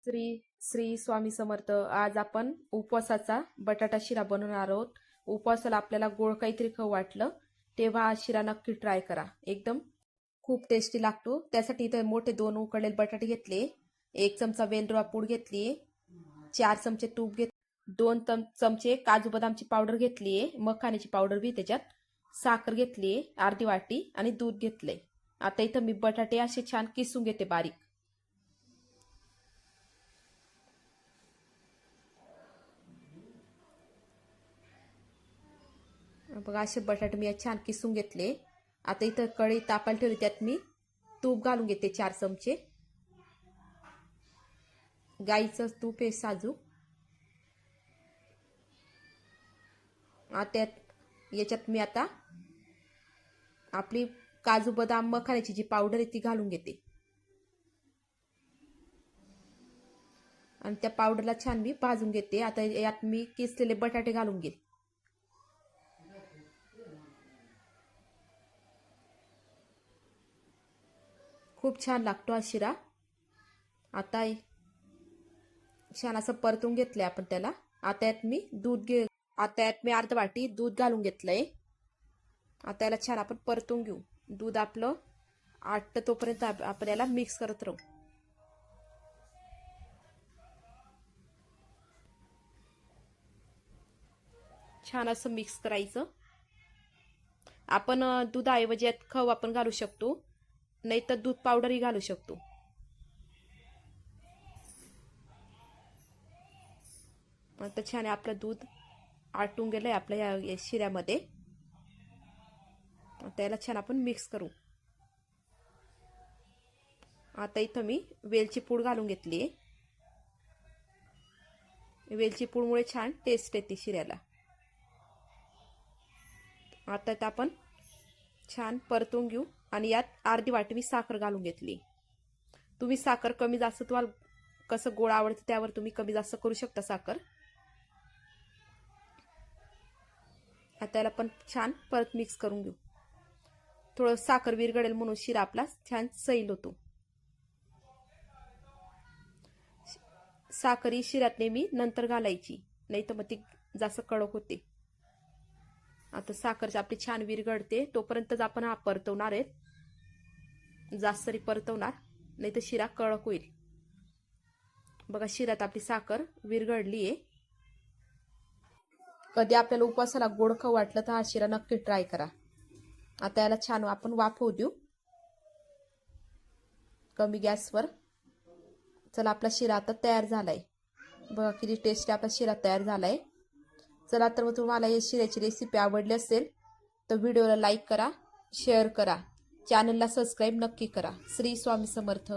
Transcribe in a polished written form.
श्री श्री स्वामी समर्थ। आज आपण उपवासाचा बटाटा शिरा बनवणार आहोत। उपवासाला आपल्याला गोड काहीतरी खाऊ वाटलं तेव्हा हा शिरा नक्की ट्राय करा, एकदम खूप टेस्टी लागतो। त्यासाठी इथे मोठे 2 उकडलेले बटाटे घेतले, 1 चमचा वेलदोडा पूड घेतली, 4 चमचे तूप घेतले, 2 चमचे काजू बदामची पावडर घेतली, मखाण्याची पावडर बी त्याच्यात, साखर घेतली अर्धी वाटी आणि दूध घेतले। आता इथं मी बटाटे असे छान किसून घेते बारीक। बघा असे बटाटे मी छान किसून घेतले। आता इथं कढई तापायला ठेवली, त्यात मी तूप घालून घेते 4 चमचे, गाईचं तूप आहे साजूक। याच्यात मी आता आपली काजू बदाम मखाण्याची जी पावडर आहे ती घालून घेते आणि त्या पावडरला छान मी भाजून घेते। आता यात मी किसलेले बटाटे घालून घेते। खूप छान लागतो हा शिरा। आता छान असं परतून घेतलंय आपण त्याला। आता यात मी अर्धा वाटी दूध घालून घेतलंय। आता याला छान आपण परतून घेऊ। दूध आपलं आटतं तोपर्यंत आपण याला मिक्स करत राहू। छान असं मिक्स करायचं। आपण दुधाऐवजी यात खवा आपण घालू शकतो, नाही तर दूध पावडरही घालू शकतो। आता छान आपलं दूध आटून गेलंय आपल्या या शिऱ्यामध्ये। त्याला छान आपण मिक्स करू। आता इथं मी वेलची पूड घालून घेतली। वेलची पूडमुळे छान टेस्ट येते शिऱ्याला। आता आपण छान परतून घेऊ आणि यात अर्धी वाटी मी साखर घालून घेतली। तुम्ही साखर कमी जास्त तुम्हाला कसं गोड आवडतं त्यावर तुम्ही कमी जास्त करू शकता साखर। आता याला पण छान परत मिक्स करून घेऊ। थोडं साखर विरघळेल म्हणून शिरा आपला छान सैल होतो। साखर शिऱ्यात नेहमी नंतर घालायची, नाही तर मग ती जास्त कडक होते। आता साखर आपली छान विरघळते तोपर्यंतच आपण हा परतवणार आहे, जास्त तरी परतवणार नाही तर शिरा कडक होईल। बघा शिऱ्यात आपली साखर विरघळली आहे। कधी आपल्याला उपवासाला गोड खाऊ वाटलं तर हा शिरा नक्की ट्राय करा। आता याला छान आपण वाफवू देऊ कमी गॅसवर। चला आपला शिरा आता तयार झालाय। बघा किती टेस्टी आपला शिरा तयार झालाय। चला तर मग तुम्हाला या शिऱ्याची रेसिपी आवडली असेल तर व्हिडिओला लाईक करा, शेअर करा, चॅनलला सबस्क्राईब नक्की करा। श्री स्वामी समर्थ।